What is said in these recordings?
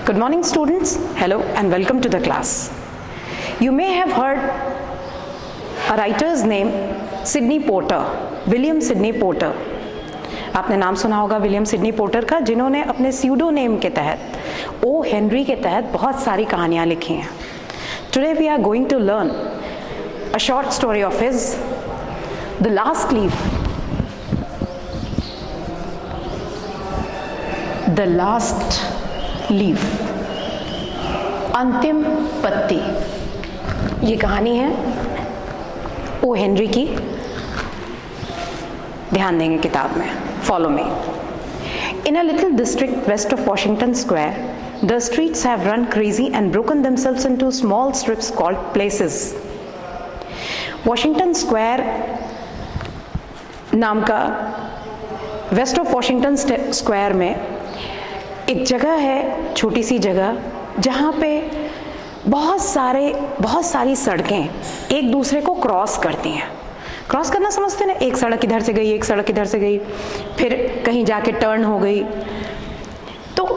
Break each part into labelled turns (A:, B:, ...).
A: Good morning students, hello and welcome to the class. You may have heard a writer's name Sidney Porter, William Sidney Porter. आपने नाम सुना होगा William Sydney porter का, जिन्होंने अपने स्यूडोनेम के तहत ओ हेनरी के तहत बहुत सारी कहानियाँ लिखी हैं. Today we are going to learn a short story of his, The Last Leaf. The Last Leaf, अंतिम पत्ती. ये कहानी है ओ हेनरी की. ध्यान देंगे किताब में. Follow me. In a little district west of Washington Square, the streets have run crazy and broken themselves into small strips called places. Washington Square नाम का वेस्ट ऑफ वॉशिंगटन स्क्वायर में एक जगह है, छोटी सी जगह, जहाँ पे बहुत सारी सड़कें एक दूसरे को क्रॉस करती हैं. क्रॉस करना समझते ना, एक सड़क इधर से गई, एक सड़क इधर से गई, फिर कहीं जाके टर्न हो गई. तो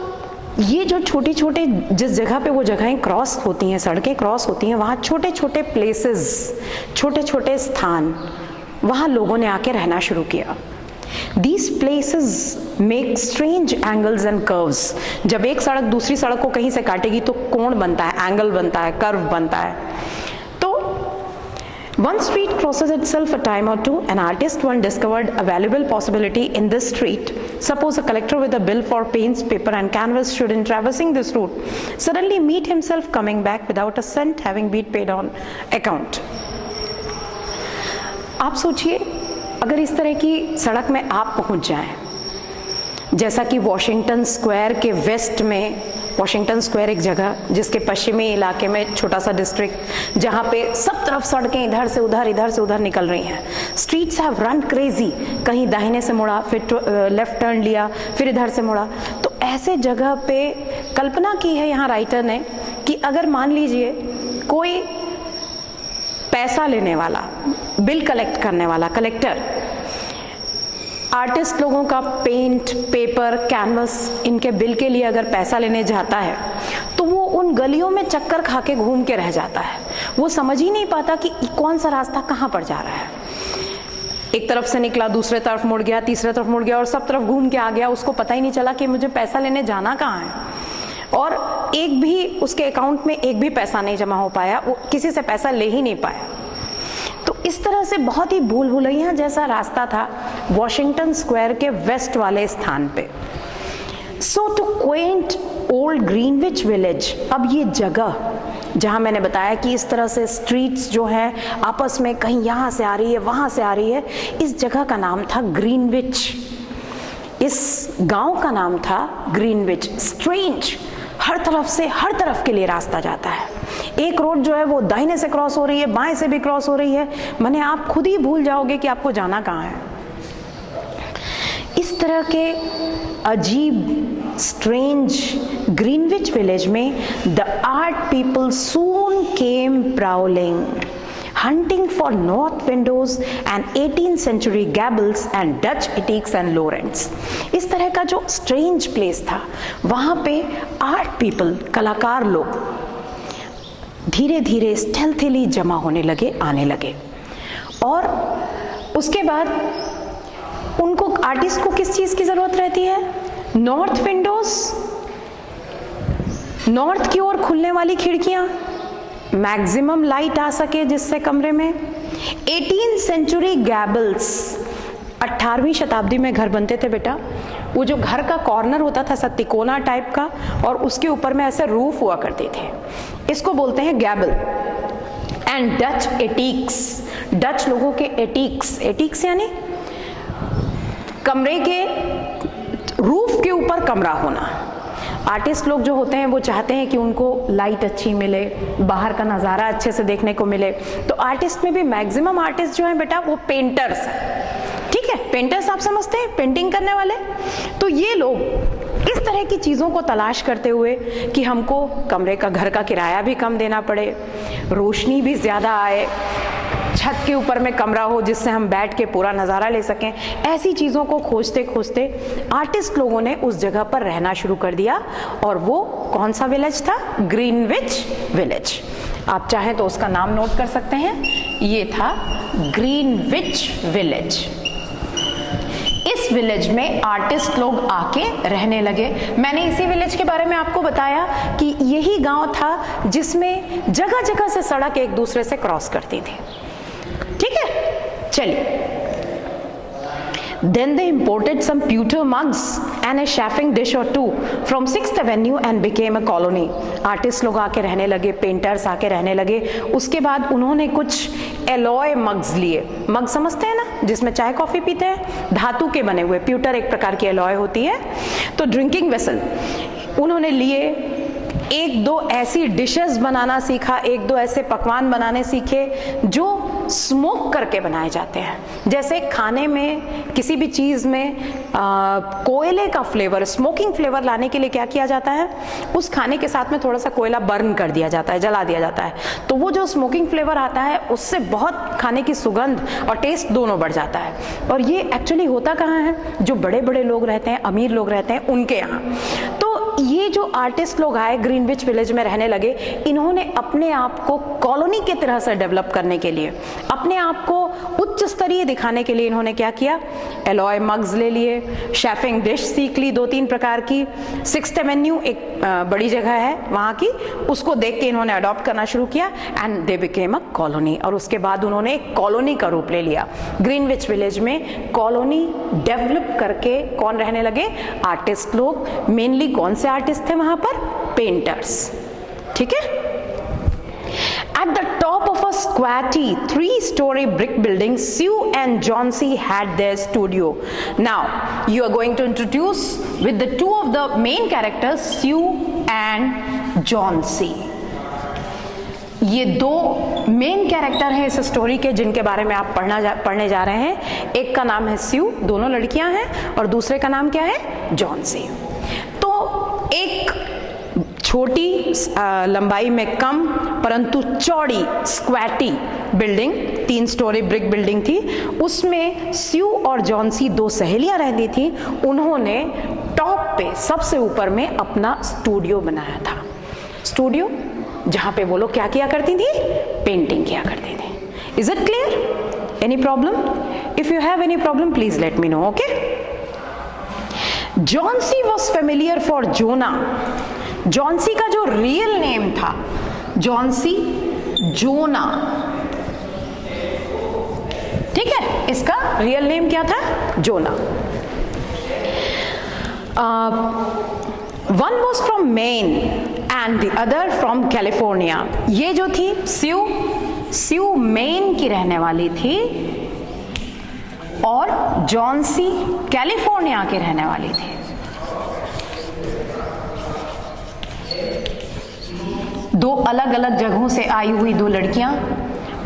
A: ये जो छोटी छोटे जिस जगह पे वो जगहें क्रॉस होती हैं, सड़कें क्रॉस होती हैं, वहाँ छोटे छोटे प्लेसेस, छोटे छोटे स्थान, वहाँ लोगों ने आके रहना शुरू किया. These places make strange angles and curves. जब एक सड़क दूसरी सड़क को कहीं से काटेगी तो कोण बनता है, एंगल बनता है, कर्व बनता है. तो one street crosses itself a time or two. An artist one discovered a valuable possibility in this street. Suppose a collector with a bill for paints, paper and canvas should, in traversing this route, suddenly meet himself coming back without a cent having been paid on account. आप सोचिए, अगर इस तरह की सड़क में आप पहुंच जाएं, जैसा कि वॉशिंगटन स्क्वायर के वेस्ट में, वॉशिंगटन स्क्वायर एक जगह जिसके पश्चिमी इलाके में छोटा सा डिस्ट्रिक्ट, जहाँ पे सब तरफ सड़कें इधर से उधर निकल रही हैं. Streets have run crazy. कहीं दाहिने से मुड़ा, फिर लेफ्ट टर्न लिया, फिर इधर से मुड़ा. तो ऐसे जगह पे कल्पना की है यहाँ राइटर ने कि अगर मान लीजिए कोई पैसा लेने वाला, बिल कलेक्ट करने वाला कलेक्टर, आर्टिस्ट लोगों का पेंट, पेपर, कैनवस, इनके बिल के लिए अगर पैसा लेने जाता है तो वो उन गलियों में चक्कर खा के घूम के रह जाता है. वो समझ ही नहीं पाता कि कौन सा रास्ता कहाँ पर जा रहा है. एक तरफ से निकला, दूसरे तरफ मुड़ गया, तीसरे तरफ मुड़ गया और सब तरफ घूम के आ गया. उसको पता ही नहीं चला कि मुझे पैसा लेने जाना कहाँ है. और एक भी उसके अकाउंट में एक भी पैसा नहीं जमा हो पाया, वो किसी से पैसा ले ही नहीं पाया. तो इस तरह से बहुत ही भूल भुलैया जैसा रास्ता था वॉशिंगटन स्क्वायर के वेस्ट वाले स्थान पे. So to quaint old Greenwich Village, अब ये जगह जहाँ मैंने बताया कि इस तरह से स्ट्रीट्स जो हैं आपस में कहीं यहाँ से आ रही है, वहाँ से आ रही है, इस जगह का नाम था ग्रीनविच. इस गांव का नाम था ग्रीनविच. स्ट्रेंज, हर तरफ से हर तरफ के लिए रास्ता जाता है. एक रोड जो है वो दाहिने से क्रॉस हो रही है, बाएं से भी क्रॉस हो रही है. माने आप खुद ही भूल जाओगे कि आपको जाना कहाँ है. इस तरह के अजीब स्ट्रेंज ग्रीनविच विलेज में the art people soon came prowling, hunting for north windows and 18th century gables and Dutch etiques and Lorentz. इस तरह का जो strange place था, वहाँ पे art people, कलाकार लोग धीरे धीरे stealthily जमा होने लगे, आने लगे. और उसके बाद उनको, आर्टिस्ट को किस चीज़ की ज़रूरत रहती है? नॉर्थ विंडोज, नॉर्थ की ओर खुलने वाली खिड़कियाँ, मैक्सिमम लाइट आ सके जिससे कमरे में. 18th सेंचुरी गैबल्स, 18वीं शताब्दी में घर बनते थे बेटा. वो जो घर का कॉर्नर होता था सा तिकोना टाइप का, और उसके ऊपर में ऐसे रूफ हुआ करते थे, इसको बोलते हैं गैबल. एंड डच एटीक्स, डच लोगों के एटीक्स, एटीक्स यानी कमरे के रूफ के ऊपर कमरा होना. आर्टिस्ट लोग जो होते हैं वो चाहते हैं कि उनको लाइट अच्छी मिले, बाहर का नज़ारा अच्छे से देखने को मिले. तो आर्टिस्ट में भी मैक्सिमम आर्टिस्ट जो हैं बेटा वो पेंटर्स हैं. ठीक है, पेंटर्स आप समझते हैं, पेंटिंग करने वाले. तो ये लोग इस तरह की चीज़ों को तलाश करते हुए कि हमको कमरे का, घर का किराया भी कम देना पड़े, रोशनी भी ज़्यादा आए, छत के ऊपर में कमरा हो जिससे हम बैठ के पूरा नज़ारा ले सकें। ऐसी चीज़ों को खोजते खोजते आर्टिस्ट लोगों ने उस जगह पर रहना शुरू कर दिया, और वो कौन सा विलेज था? Greenwich village. आप चाहें तो उसका नाम नोट कर सकते हैं, ये था ग्रीनविच विलेज। इस विलेज में आर्टिस्ट लोग आके रहने लगे। मैंने इसी विलेज के बारे में आपको बताया कि यही गांव था जिसमें जगह जगह से सड़क एक दूसरे से क्रॉस करती थी। ठीक है, चलिए। Then they imported some pewter mugs and a chafing dish or two from 6th Avenue and became a colony. Artist लोग आके रहने लगे, पेंटर्स आके रहने लगे। उसके बाद उन्होंने कुछ एलॉय मग्स लिए। मग समझते हैं ना, जिसमें चाय कॉफी पीते हैं, धातु के बने हुए। प्यूटर एक प्रकार की एलॉय होती है। तो ड्रिंकिंग वेसल उन्होंने लिए। एक दो ऐसी डिशेस बनाना सीखा, एक दो ऐसे पकवान बनाने सीखे जो स्मोक करके बनाए जाते हैं। जैसे खाने में, किसी भी चीज़ में कोयले का फ्लेवर, स्मोकिंग फ्लेवर लाने के लिए क्या किया जाता है? उस खाने के साथ में थोड़ा सा कोयला बर्न कर दिया जाता है, जला दिया जाता है। तो वो जो स्मोकिंग फ्लेवर आता है उससे बहुत खाने की सुगंध और टेस्ट दोनों बढ़ जाता है। और ये एक्चुअली होता कहाँ है? जो बड़े बड़े लोग रहते हैं, अमीर लोग रहते हैं, उनके यहाँ। तो ये जो आर्टिस्ट लोग आए, ग्रीनविच विलेज में रहने लगे, इन्होंने अपने आप को कॉलोनी की तरह से डेवलप करने के लिए, अपने आप को उच्च स्तरीय दिखाने के लिए इन्होंने क्या किया? एलॉय मग्स ले लिए, शेफिंग डिश सीख ली 2-3 प्रकार की। 6th एवेन्यू एक बड़ी जगह है वहाँ की, उसको देख के इन्होंने अडॉप्ट करना शुरू किया and they became a colony. और उसके बाद उन्होंने एक कॉलोनी का रूप ले लिया। ग्रीनविच विलेज में कॉलोनी डेवलप करके कौन रहने लगे? आर्टिस्ट लोग। मेनली कौन से आर्टिस्ट थे वहाँ पर? पेंटर्स। ठीक है। At the top of a squatty 3-story brick building, Sue and John C. had their studio. Now, you are going to introduce with the two of the main characters, Sue and John C. ये दो main character हैं इस story के, जिनके बारे में आप पढ़ने जा रहे हैं। एक का नाम है स्यू, दोनों लड़कियां हैं, और दूसरे का नाम क्या है? Johnsy. तो एक छोटी लंबाई में कम परंतु चौड़ी squatty building, 3 story brick building थी। उसमें स्यू और जॉन सी, 2 सहेलियां रहती थी। उन्होंने टॉप पे, सबसे ऊपर में अपना स्टूडियो बनाया था। स्टूडियो जहां पे वो लोग क्या किया करती थी? पेंटिंग किया करती थी। Is it clear? Any problem? If you have any problem please let me know, okay? Johnsy was familiar for Joanna. Johnsy का जो रियल नेम था, जॉन सी जोना। ठीक है, इसका रियल नेम क्या था? Joanna. One was from Maine and the other from California. ये जो थी स्यू मेन की रहने वाली थी, और जॉन सी कैलिफोर्निया की रहने वाली थी। दो अलग अलग जगहों से आई हुई 2 लड़कियां,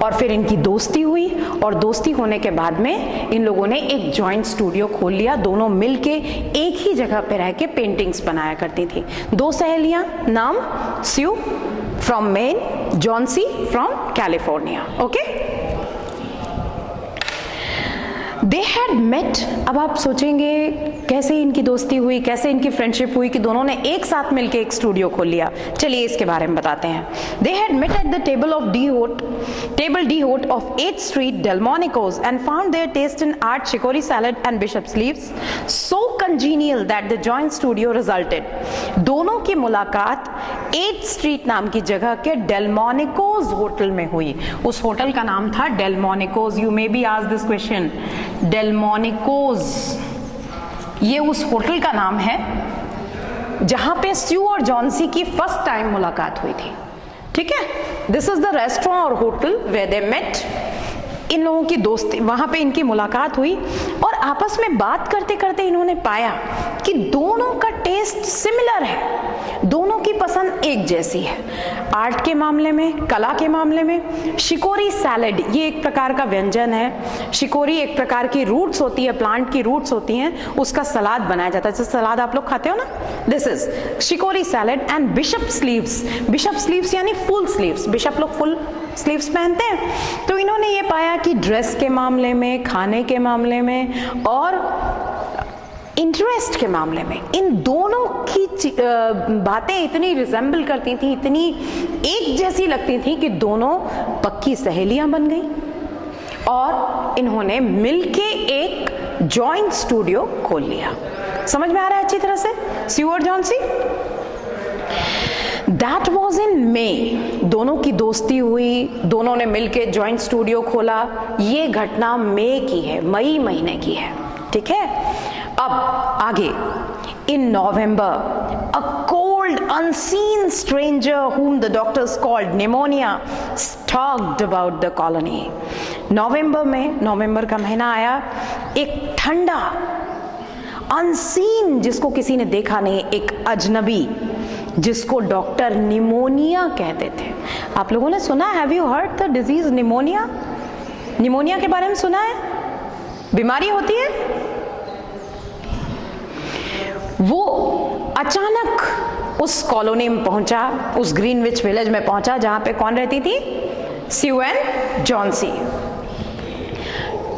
A: और फिर इनकी दोस्ती हुई, और दोस्ती होने के बाद में इन लोगों ने एक जॉइंट स्टूडियो खोल लिया। दोनों मिलके एक ही जगह पे रह के पेंटिंग्स बनाया करती थी। 2 सहेलियां, नाम Sue from Maine, Johnsy from California. Okay, they had met. अब आप सोचेंगे कैसे इनकी दोस्ती हुई, कैसे इनकी फ्रेंडशिप हुई कि दोनों ने एक साथ मिलकर एक स्टूडियो खोल लिया। चलिए इसके बारे में बताते हैं। They had met at the table d'hote of 8th Street, Delmonico's, and found their taste in art, chicory salad and bishop's leaves so congenial that the joint studio resulted. दोनों की मुलाकात 8th Street नाम की जगह के डेलमोनिकोज hotel में हुई। उस होटल का नाम था Delmonico's. You may be asked this question, Delmonico's ये उस होटल का नाम है जहां पे स्यू और जॉन सी की फर्स्ट टाइम मुलाकात हुई थी। ठीक है, दिस इज द रेस्टोरेंट और होटल वेयर दे मेट। इन लोगों की दोस्ती, वहां पे इनकी मुलाकात हुई, और आपस में बात करते करते इन्होंने पाया कि दोनों का टेस्ट सिमिलर है, दोनों की पसंद एक जैसी है, आर्ट के मामले में, कला के मामले में। शिकोरी सैलेड ये एक प्रकार का व्यंजन है। शिकोरी एक प्रकार की रूट्स होती है, प्लांट की रूट्स होती हैं, उसका सलाद बनाया जाता है, जैसे सलाद आप लोग खाते हो ना, this is chicory salad. And bishop sleeves, bishop sleeves यानी फुल स्लीव्स, बिशप लोग फुल स्लीव्स पहनते हैं। तो इन्होंने ये पाया कि ड्रेस के मामले में, खाने के मामले में और इंटरेस्ट के मामले में इन दोनों की बातें इतनी रिजेंबल करती थी, इतनी एक जैसी लगती थी कि दोनों पक्की सहेलियां बन गई और इन्होंने मिलके एक जॉइंट स्टूडियो खोल लिया। समझ में आ रहा है अच्छी तरह से? स्यू और Johnsy, that was in May. दोनों की दोस्ती हुई, दोनों ने मिलके जॉइंट स्टूडियो खोला। ये घटना मई की है, मई महीने की है, ठीक है। अब आगे, in November a cold unseen stranger whom the doctors called pneumonia stalked about the colony। नवंबर में, नवंबर का महीना आया, एक ठंडा अनसीन, जिसको किसी ने देखा नहीं, एक अजनबी जिसको डॉक्टर निमोनिया कहते थे। आप लोगों ने सुना, have you heard the disease pneumonia? Pneumonia के बारे में सुना है? बीमारी होती है वो। अचानक उस कॉलोनी में पहुंचा, उस ग्रीनविच विलेज में पहुंचा जहां पे कौन रहती थी? Sue and Johnsy.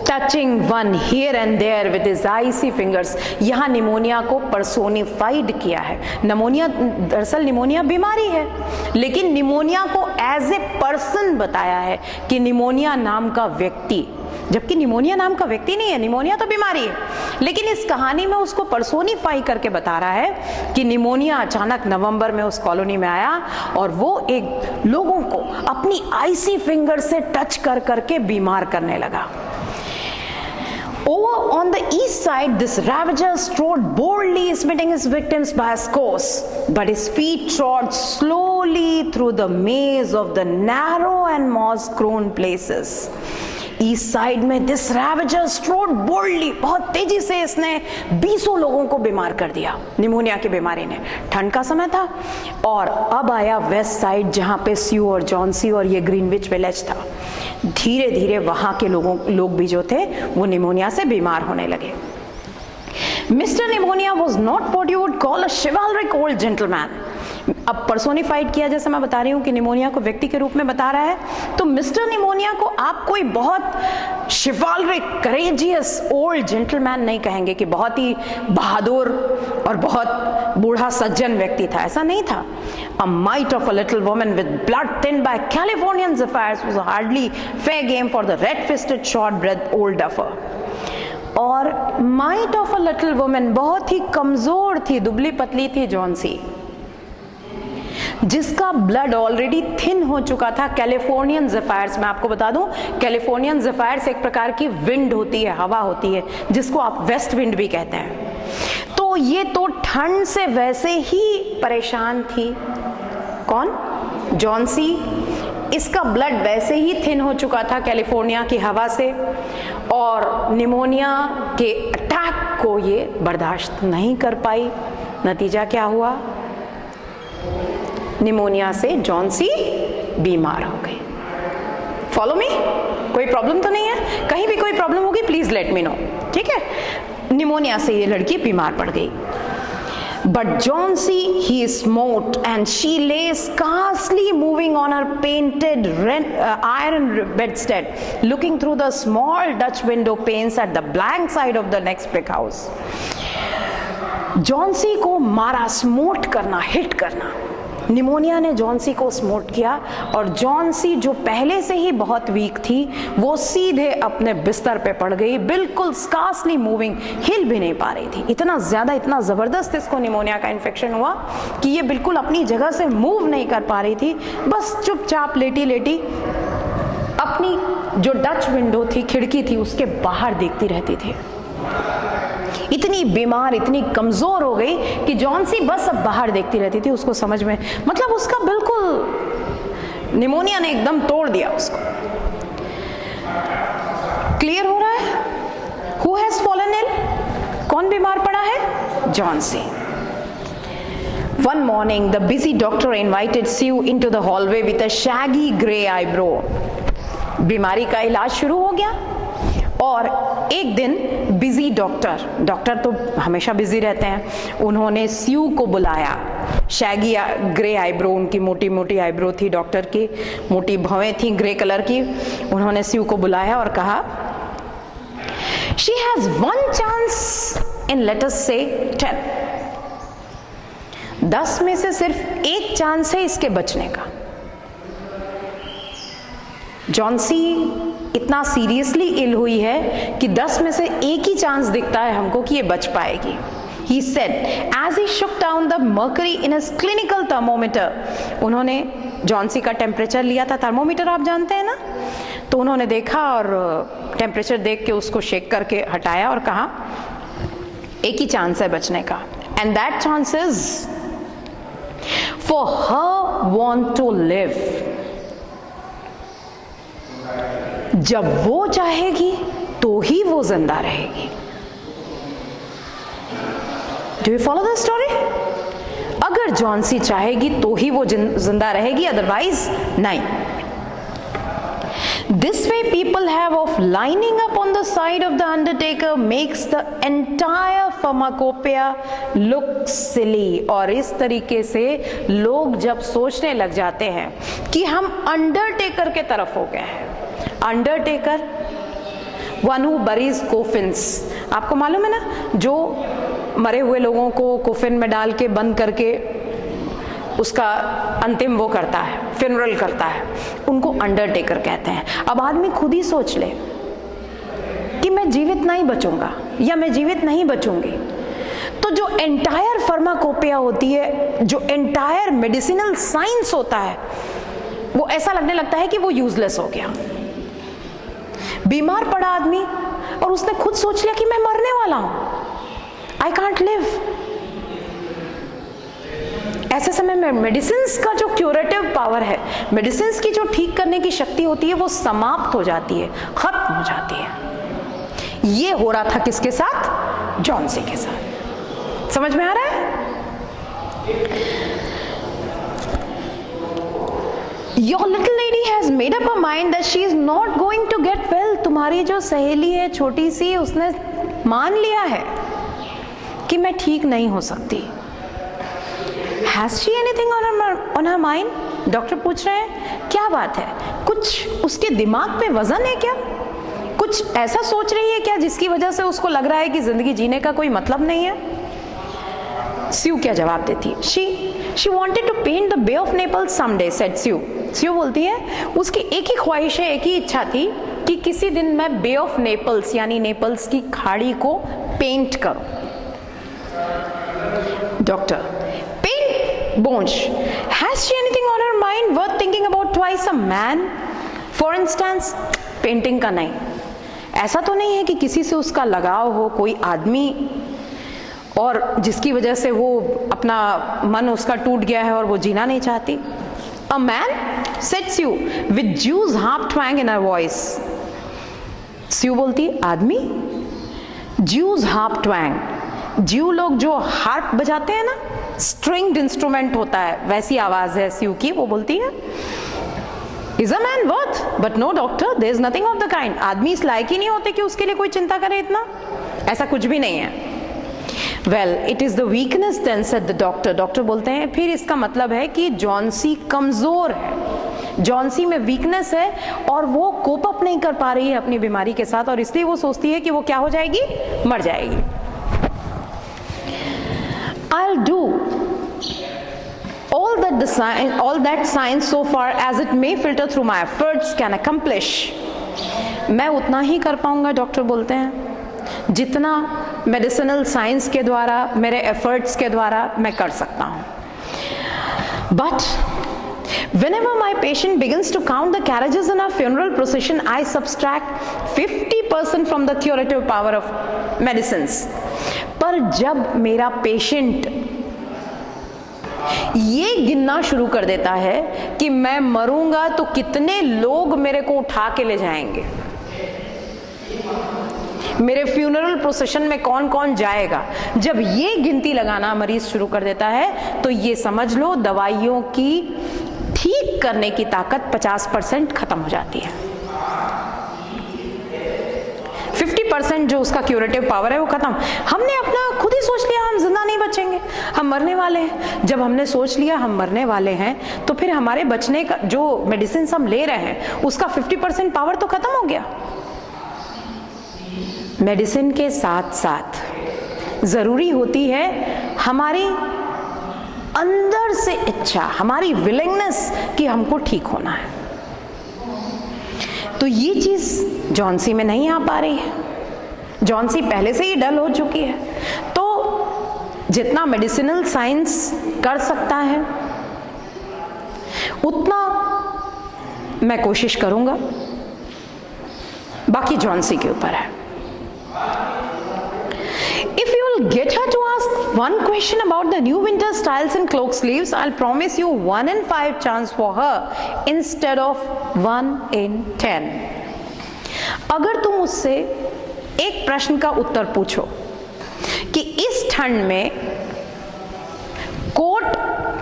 A: Touching one here and there with his icy fingers, यहां निमोनिया को पर्सोनिफाइड किया है। निमोनिया, दरअसल निमोनिया बीमारी है, लेकिन निमोनिया को एज ए पर्सन बताया है कि निमोनिया नाम का व्यक्ति, जबकि निमोनिया नाम का व्यक्ति नहीं है, निमोनिया तो बीमारी है, लेकिन इस कहानी में उसको पर्सोनिफाई करके बता रहा है कि निमोनिया अचानक नवंबर में उस कॉलोनी में आया और वो एक लोगों को अपनी आइसी फिंगर से टच कर करके बीमार करने लगा। Over on the east side, this ravager strode boldly, smiting his victims by scores, but his feet trod slowly through the maze of the narrow and moss-grown places। East side में this रैवेजर strode boldly, बहुत तेजी से इसने 20 लोगों को बीमार कर दिया निमोनिया की बीमारी ने। ठंड का समय था और अब आया वेस्ट साइड जहां पे स्यू और जॉन सी और ये ग्रीनविच विलेज था। धीरे धीरे वहां के लोग भी जो थे वो निमोनिया से बीमार होने लगे। Mister pneumonia was not what you would call a chivalric old gentleman. अब पर्सोनिफाइड किया, जैसे मैं बता रही हूँ कि निमोनिया को व्यक्ति के रूप में बता रहा है, तो मिस्टर निमोनिया को आप कोई बहुत शिवालरिक करेजियस ओल्ड जेंटलमैन नहीं कहेंगे कि बहुत ही बहादुर और बहुत बूढ़ा सज्जन व्यक्ति था, ऐसा नहीं था। A mite of a little woman with blood thinned by Californian zephyrs was hardly fair game for the red-fisted, short-breathed old duffer। और might of a little woman, बहुत ही कमजोर थी, दुबली पतली थी जॉन सी, जिसका ब्लड ऑलरेडी थिन हो चुका था कैलिफोर्नियन ज़ेफायर्स। मैं आपको बता दूं, कैलिफोर्नियन ज़ेफायर्स एक प्रकार की विंड होती है, हवा होती है, जिसको आप वेस्ट विंड भी कहते हैं। तो ये तो ठंड से वैसे ही परेशान थी। कौन? Johnsy. इसका ब्लड वैसे ही थिन हो चुका था कैलिफोर्निया की हवा से, और निमोनिया के अटैक को ये बर्दाश्त नहीं कर पाई। नतीजा क्या हुआ? निमोनिया से जॉन सी बीमार हो गई। Follow me? कोई प्रॉब्लम तो नहीं है? कहीं भी कोई प्रॉब्लम होगी प्लीज लेट मी नो, ठीक है? निमोनिया से ये लड़की बीमार पड़ गई। But John C, he smote and she lay scarcely moving on her painted iron bedstead, looking through the small Dutch window panes at the blank side of the next brick house। Johnsy को मारा, smote करना, hit करना। Pneumonia ने John C को smote किया और John C जो पहले से ही बहुत वीक थी वो सीधे अपने बिस्तर पे पड़ गई, बिल्कुल स्कार्सली मूविंग, हिल भी नहीं पा रही थी। इतना ज्यादा, इतना जबरदस्त इसको निमोनिया का इन्फेक्शन हुआ कि ये बिल्कुल अपनी जगह से मूव नहीं कर पा रही थी, बस चुपचाप लेटी लेटी अपनी जो डच विंडो थी, खिड़की थी, उसके बाहर देखती रहती थी। इतनी बीमार, इतनी कमजोर हो गई कि जॉन सी बस अब बाहर देखती रहती थी। उसको समझ में, मतलब उसका बिल्कुल निमोनिया ने एकदम तोड़ दिया उसको। क्लियर हो रहा है? Who has fallen ill? कौन बीमार पड़ा है? Johnsy. One morning, the busy doctor invited Sue into the hallway with a shaggy grey eyebrow. बीमारी का इलाज शुरू हो गया और एक दिन बिजी डॉक्टर तो हमेशा बिजी रहते हैं, उन्होंने स्यू को बुलाया। शैगी ग्रे आईब्रो, उनकी मोटी मोटी आईब्रो थी डॉक्टर की, मोटी भवें थी ग्रे कलर की। उन्होंने स्यू को बुलाया और कहा, she has 1 chance in let us से 10। 10 में से सिर्फ 1 चांस है इसके बचने का। जॉन्सी इतना सीरियसली इल हुई है कि 10 में से 1 ही चांस दिखता है हमको कि ये बच पाएगी। He said as he shook down the mercury in his clinical thermometer। उन्होंने जॉन्सी का टेम्परेचर लिया था, थर्मोमीटर आप जानते हैं ना, तो उन्होंने देखा और टेम्परेचर देख के उसको शेक करके हटाया और कहा 1 ही चांस है बचने का, and that chance is for her want to live। जब वो चाहेगी तो ही वो जिंदा रहेगी। Do you follow the story? अगर जॉन्सी चाहेगी तो ही वो जिंदा रहेगी, अदरवाइज नहीं। This way people have of lining up on the side of the undertaker makes the entire pharmacopoeia look silly। और इस तरीके से लोग जब सोचने लग जाते हैं कि हम अंडरटेकर के तरफ हो गए हैं। अंडरटेकर, वन हु बरीज कोफिन्स, आपको मालूम है ना, जो मरे हुए लोगों को कोफिन में डाल के बंद करके उसका अंतिम वो करता है, फ्यूनरल करता है, उनको अंडरटेकर कहते हैं। अब आदमी खुद ही सोच ले कि मैं जीवित नहीं बचूंगा या मैं जीवित नहीं बचूंगी, तो जो एंटायर फार्माकोपिया होती है, जो एंटायर मेडिसिनल साइंस होता है, वो ऐसा लगने लगता है कि वो यूजलेस हो गया। बीमार पड़ा आदमी और उसने खुद सोच लिया कि मैं मरने वाला हूं, आई कांट लिव। ऐसे समय में मेडिसिन्स का जो क्यूरेटिव पावर है, मेडिसिन्स की जो ठीक करने की शक्ति होती है, वो समाप्त हो जाती है, खत्म हो जाती है। ये हो रहा था किसके साथ? जॉन्सी के साथ। समझ में आ रहा है? Your little lady has made up her mind that she is not going to get well। तुम्हारी जो सहेली है छोटी सी, उसने मान लिया है कि मैं ठीक नहीं हो सकती। Has she anything on her mind? Doctor पूछ रहे हैं क्या बात है, कुछ उसके दिमाग पे वजन है क्या, कुछ ऐसा सोच रही है क्या जिसकी वजह से उसको लग रहा है कि जिंदगी जीने का कोई मतलब नहीं है। स्यू क्या जवाब देती है? She wanted to paint the Bay of Naples someday, said Sue। स्यू बोलती है उसकी एक ही ख्वाहिश है, एक ही इच्छा थी कि किसी दिन मैं बे ऑफ नेपल्स यानी नेपल्स की खाड़ी को पेंट करूं। Doctor, paint bosh, has she anything on her mind worth thinking about twice a man for instance? Painting का नहीं, ऐसा तो नहीं है कि किसी से उसका लगाव हो, कोई आदमी, और जिसकी वजह से वो अपना मन उसका टूट गया है और वो जीना नहीं चाहती। A man, said Sue, with Jew's harp twang in her voice। Sue बोलती है आदमी? Jew's harp twang, ज्यू लोग जो हार्प बजाते हैं ना, स्ट्रिंग्ड इंस्ट्रूमेंट होता है, वैसी आवाज है स्यू की। वो बोलती है Is a man worth? But no doctor, there is nothing of the kind। आदमी इस लायक ही नहीं होते कि उसके लिए कोई चिंता करे इतना, ऐसा कुछ भी नहीं है। Well, it is the weakness then, said the doctor। Doctor बोलते हैं फिर इसका मतलब है कि जॉन्सी कमजोर है, जॉन्सी में वीकनेस है और वो कोप अप नहीं कर पा रही है अपनी बीमारी के साथ, और इसलिए वो सोचती है कि वो क्या हो जाएगी, मर जाएगी। I'll do all that science so far as it may filter through my efforts can accomplish। मैं उतना ही कर पाऊंगा, डॉक्टर बोलते हैं, जितना मेडिसिनल साइंस के द्वारा, मेरे एफर्ट्स के द्वारा मैं कर सकता हूँ। But whenever my patient begins to count the carriages in our funeral procession, I subtract 50% from the curative power of medicines। पर जब मेरा पेशेंट ये गिनना शुरू कर देता है कि मैं मरूंगा तो कितने लोग मेरे को उठा के ले जाएंगे, मेरे फ्यूनरल प्रोसेशन में कौन कौन जाएगा, जब ये गिनती लगाना मरीज शुरू कर देता है तो ये समझ लो दवाइयों की ठीक करने की ताकत 50% खत्म हो जाती है। 50% जो उसका क्यूरेटिव पावर है वो खत्म। हमने अपना खुद ही सोच लिया हम जिंदा नहीं बचेंगे, हम मरने वाले हैं। जब हमने सोच लिया हम मरने वाले हैं तो फिर हमारे बचने का जो मेडिसिन हम ले रहे हैं उसका 50% पावर तो खत्म हो गया। मेडिसिन के साथ साथ जरूरी होती है हमारी अंदर से इच्छा, हमारी विलिंगनेस कि हमको ठीक होना है। तो ये चीज जॉन्सी में नहीं आ पा रही है। जॉन्सी पहले से ही डल हो चुकी है। तो जितना मेडिसिनल साइंस कर सकता है उतना मैं कोशिश करूंगा, बाकी जॉन्सी के ऊपर है। If you will get her to ask one question about the new winter styles in cloak sleeves, I'll promise you 1 in 5 chance for her instead of 1 in 10. अगर तुम उससे एक प्रश्न का उत्तर पूछो कि इस ठंड में कोट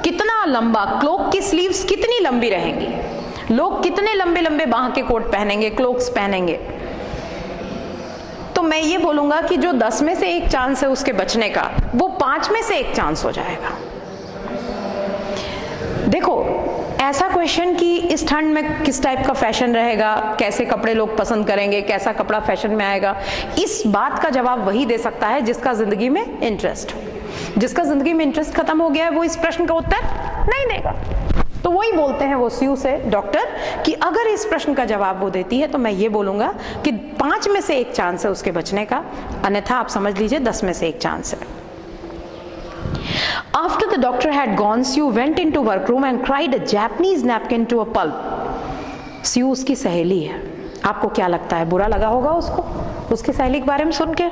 A: कितना लंबा, क्लोक की स्लीव्स कितनी लंबी रहेंगी, लोग कितने लंबे लंबे बाह के कोट पहनेंगे, क्लोक्स पहनेंगे, तो मैं ये बोलूंगा कि जो 10 में से 1 चांस है उसके बचने का, वो 5 में से 1 चांस हो जाएगा। देखो ऐसा क्वेश्चन कि इस ठंड में किस टाइप का फैशन रहेगा, कैसे कपड़े लोग पसंद करेंगे, कैसा कपड़ा फैशन में आएगा, इस बात का जवाब वही दे सकता है जिसका जिंदगी में इंटरेस्ट हो। जिसका जिंदगी में इंटरेस्ट खत्म हो गया है वो इस प्रश्न का उत्तर नहीं देगा। तो वही बोलते हैं वो स्यू से डॉक्टर कि अगर इस प्रश्न का जवाब वो देती है तो मैं ये बोलूंगा कि 5 में से 1 चांस है उसके बचने का, अन्यथा आप समझ लीजिए 10 में से 1 चांस है। After the doctor had gone, Sue went into workroom and cried a Japanese napkin to a pulp. स्यू उसकी सहेली है। आपको क्या लगता है, बुरा लगा होगा उसको उसकी सहेली के बारे में सुन के?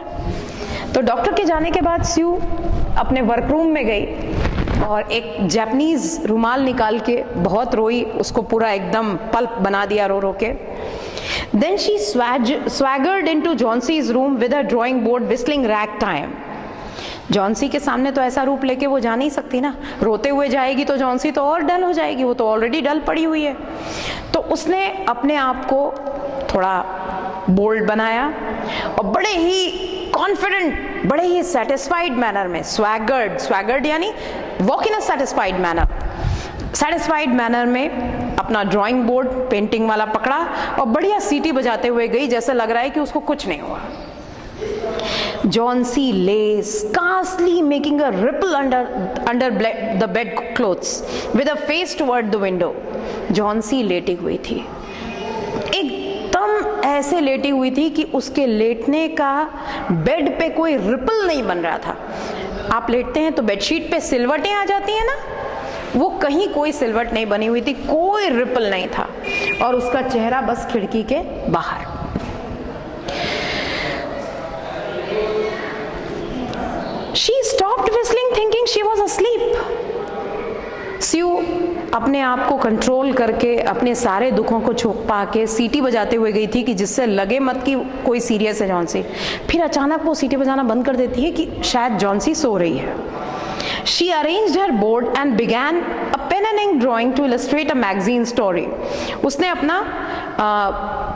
A: तो डॉक्टर के जाने के बाद स्यू अपने वर्करूम में गई और एक जापानीज रुमाल निकाल के बहुत रोई, उसको पूरा एकदम पल्प बना दिया रो रो के। Then she swaggered into Johnson's room with her drawing board whistling ragtime. Johnsy के सामने तो ऐसा रूप लेके वो जा नहीं सकती ना, रोते हुए जाएगी तो जॉन्सी तो और डल हो जाएगी, वो तो ऑलरेडी डल पड़ी हुई है। तो उसने अपने आप को थोड़ा बोल्ड बनाया और बड़े ही कॉन्फिडेंट, बड़े ही सेटिस्फाइड मैनर में, स्वैगर्ड यानी walk in a satisfied manner, satisfied manner में अपना ड्राइंग बोर्ड पेंटिंग वाला पकड़ा और बढ़िया सीटी बजाते हुए गई, जैसे लग रहा है कि उसको कुछ नहीं हुआ। Johnsy lay scarcely making a ripple under the bed clothes with her face toward the window. Johnsy लेटी हुई थी, एकदम ऐसे लेटी हुई थी कि उसके लेटने का बेड पे कोई रिपल नहीं बन रहा था। आप लेटते हैं तो बेडशीट पे सिलवटें आ जाती हैं ना, वो कहीं कोई सिलवट नहीं बनी हुई थी, कोई रिपल नहीं था और उसका चेहरा बस खिड़की के बाहर। She stopped whistling, thinking she was asleep. स्यू अपने आप को कंट्रोल करके अपने सारे दुखों को छुपा के सीटी बजाते हुए गई थी कि जिससे लगे मत कि कोई सीरियस है जॉन्सी। फिर अचानक वो सीटी बजाना बंद कर देती है कि शायद जॉन्सी सो रही है। She arranged her board and began a pen and ink drawing to illustrate a magazine story. उसने अपना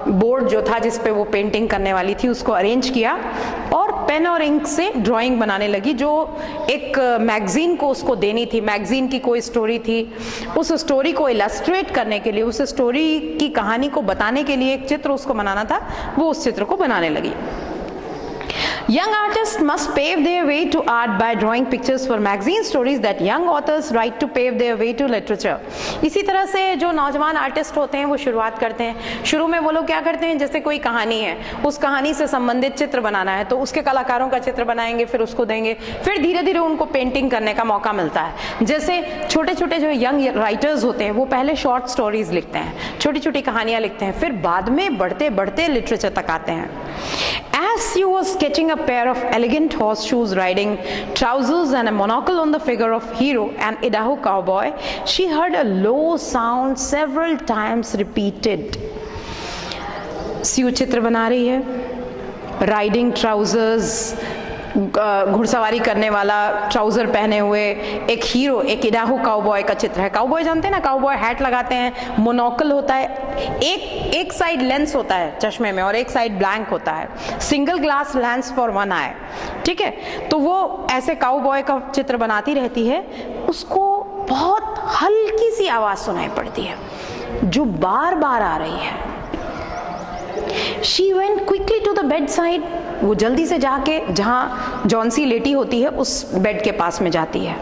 A: बोर्ड जो था जिस पे वो पेंटिंग करने वाली थी उसको अरेंज किया और पेन और इंक से ड्राइंग बनाने लगी जो एक मैगजीन को उसको देनी थी। मैगजीन की कोई स्टोरी थी, उस स्टोरी को इलस्ट्रेट करने के लिए, उस स्टोरी की कहानी को बताने के लिए एक चित्र उसको बनाना था, वो उस चित्र को बनाने लगी। Young artists must pave their way to art by drawing pictures for magazine stories that young authors write to pave their way to literature. इसी तरह से जो नौजवान आर्टिस्ट होते हैं वो शुरुआत करते हैं, शुरू में वो लोग क्या करते हैं, जैसे कोई कहानी है, उस कहानी से संबंधित चित्र बनाना है तो उसके कलाकारों का चित्र बनाएंगे, फिर उसको देंगे, फिर धीरे धीरे उनको पेंटिंग करने का मौका मिलता है। जैसे छोटे छोटे जो यंग राइटर्स होते हैं वो पहले शॉर्ट स्टोरीज लिखते हैं, छोटी छोटी कहानियां लिखते हैं, फिर बाद में बढ़ते बढ़ते लिटरेचर तक आते हैं। As she was sketching a pair of elegant horseshoes riding trousers and a monocle on the figure of Hero, an Idaho cowboy, she heard a low sound several times repeated. स्यू चित्र बना रही है riding trousers, घुड़सवारी करने वाला trouser पहने हुए एक हीरो, एक इडाहो काउबॉय का चित्र है। काउबॉय जानते हैं ना, काउबॉय हैट लगाते हैं, मोनोकल होता है, एक साइड लेंस होता है चश्मे में और एक साइड ब्लैंक होता है, single glass lens for one eye, ठीक है। तो वो ऐसे काउबॉय का चित्र बनाती रहती है, उसको बहुत हल्की सी आवाज सुनाई पड़ती है जो बार बार आ रही है। She went quickly to the bedside, वो जल्दी से जाके जहाँ जॉन्सी लेटी होती है उस बेड के पास में जाती है।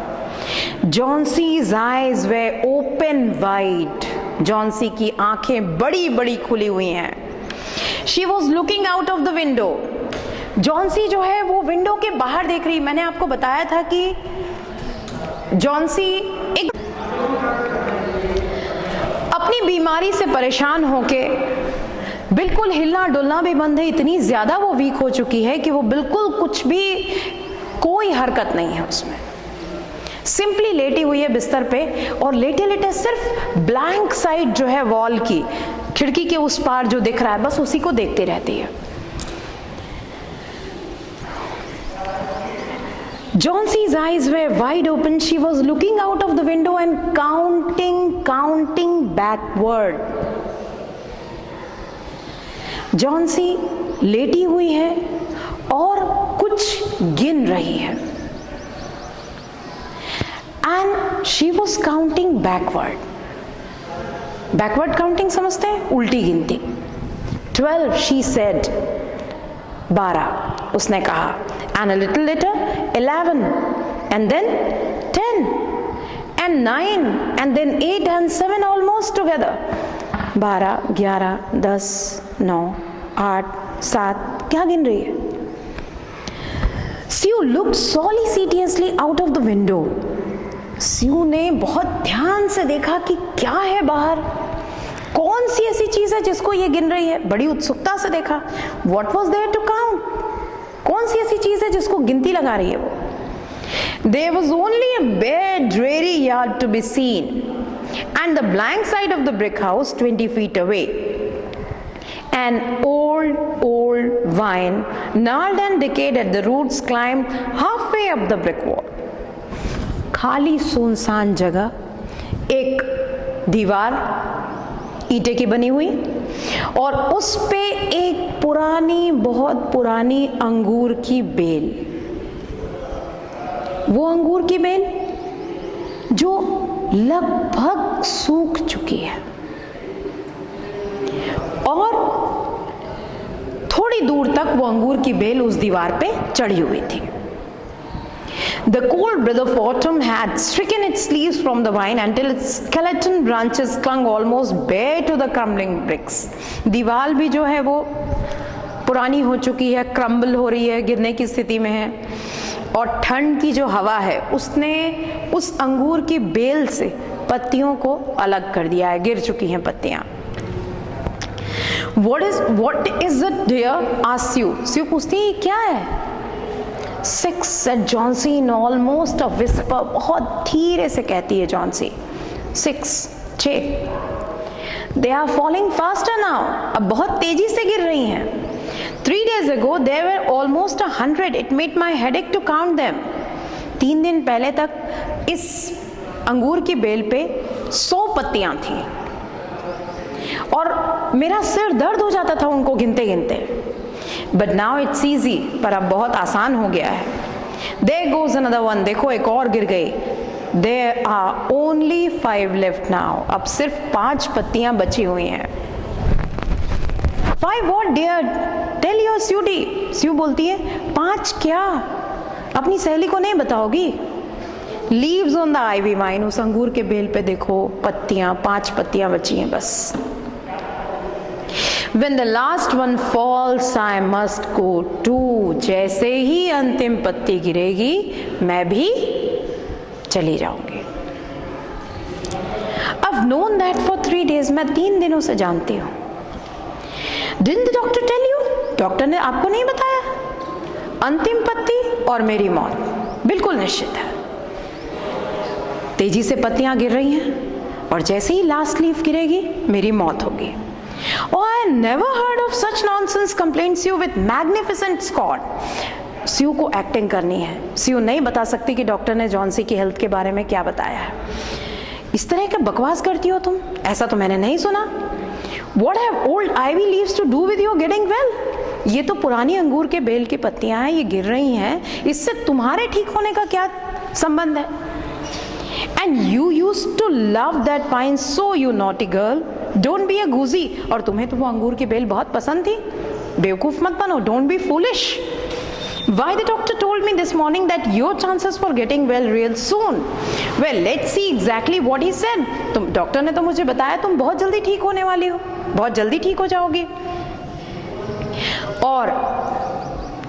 A: Johnsy's eyes were open wide, Johnsy की आंखें बड़ी बड़ी खुली हुई हैं। She was looking out of the window, Johnsy जो है वो विंडो के बाहर देख रही। मैंने आपको बताया था कि जॉन्सी एक अपनी बीमारी से परेशान होके बिल्कुल हिलना डुलना भी बंद है, इतनी ज्यादा वो वीक हो चुकी है कि वो बिल्कुल कुछ भी, कोई हरकत नहीं है उसमें, सिंपली लेटी हुई है बिस्तर पे और लेटे लेटे सिर्फ ब्लैंक साइड जो है वॉल की, खिड़की के उस पार जो दिख रहा है बस उसी को देखती रहती है। Jauncey's eyes were wide open. She was looking out of the window and counting backward. Johnsy लेटी हुई है और कुछ गिन रही है। And she was counting backward. Backward counting समझते हैं, उल्टी गिनती। 12 शी सेड, 12 उसने कहा। And a little later 11 and then 10 and 9 and then 8 and 7 almost together. 12, 11, 10, 9, 8, 7, क्या गिन रही है? Sue looked solicitously out of the window. Sue ने बहुत ध्यान से देखा कि क्या है बाहर, कौन सी ऐसी चीज है जिसको ये गिन रही है। बड़ी उत्सुकता से देखा। What was there to count? कौन सी ऐसी चीज है जिसको गिनती लगा रही है वो? There was only a bare dreary yard to be seen and the blank side of the brick house 20 feet away. An old vine, gnarled and decayed at the roots, climbed halfway up the brick wall. खाली सुनसान जगह, एक दीवार ईंटे की बनी हुई और उस पे एक पुरानी, बहुत पुरानी अंगूर की बेल। वो अंगूर की बेल जो लगभग सूख चुकी है और थोड़ी दूर तक वो अंगूर की बेल उस दीवार पे चढ़ी हुई थी। The cold breath of autumn had stricken its leaves from the vine until its skeleton branches clung almost bare to the crumbling bricks. दीवार भी जो है वो पुरानी हो चुकी है, क्रम्बल हो रही है, गिरने की स्थिति में है और ठंड की जो हवा है उसने उस अंगूर की बेल से पत्तियों को अलग कर दिया है, गिर चुकी हैं पत्तियां। What is it dear? asked Sue. Sue पूछती है क्या है? 6 said Jauncey in almost a whisper. बहुत धीरे से कहती है Johnsy. 6 They are falling faster now. अब बहुत तेजी से गिर रही हैं। 3 days ago there were almost 100. It made my headache to count them. 3 दिन पहले तक इस अंगूर की बेल पे 100 पत्तियां थी और मेरा सिर दर्द हो जाता था उनको गिनते गिनते। But now it's easy. पर अब बहुत आसान हो गया है। There goes another one. देखो एक और गिर गई। There are only 5 left now. अब सिर्फ 5 पत्तियां बची हुई हैं। 5 what dear? Tell your Sudie. Sue बोलती है 5 क्या? अपनी सहेली को नहीं बताओगी? Leaves on the ivy vine. उस अंगूर के बेल पे देखो पत्तियां, 5 पत्तियां बची हैं बस। When the last one falls, I must go too. जैसे ही अंतिम पत्ती गिरेगी मैं भी चली जाऊंगी। I've known that for 3 days. मैं 3 दिनों से जानती हूँ। Didn't the doctor tell you? Doctor ने आपको नहीं बताया? अंतिम पत्ती और मेरी मौत बिल्कुल निश्चित है। तेजी से पत्तियां गिर रही हैं और जैसे ही लास्ट लीफ गिरेगी मेरी मौत होगी। Oh, I never heard of such nonsense, complained Sue with magnificent scorn. Sue को एक्टिंग करनी है. Sue नहीं बता सकती कि डॉक्टर ने जॉन्सी की हेल्थ के बारे में क्या बताया है. इस तरह का बकवास करती हो तुम, ऐसा तो मैंने नहीं सुना. What have old ivy leaves to do with your getting well? ये तो पुरानी अंगूर के बेल की पत्तियां हैं, ये गिर रही हैं, इससे तुम्हारे ठीक होने का क्या संबंध है? And you used to love that pine, so you naughty girl. Don't be a goosey. और तुम्हें तो वो अंगूर की बेल बहुत पसंद थी. बेवकूफ मत बनो. Don't be foolish. Why the doctor told me this morning that your chances for getting well real soon? Well, let's see exactly what he said. तुम डॉक्टर ने तो मुझे बताया तुम बहुत जल्दी ठीक होने वाली हो, बहुत जल्दी ठीक हो जाओगी. और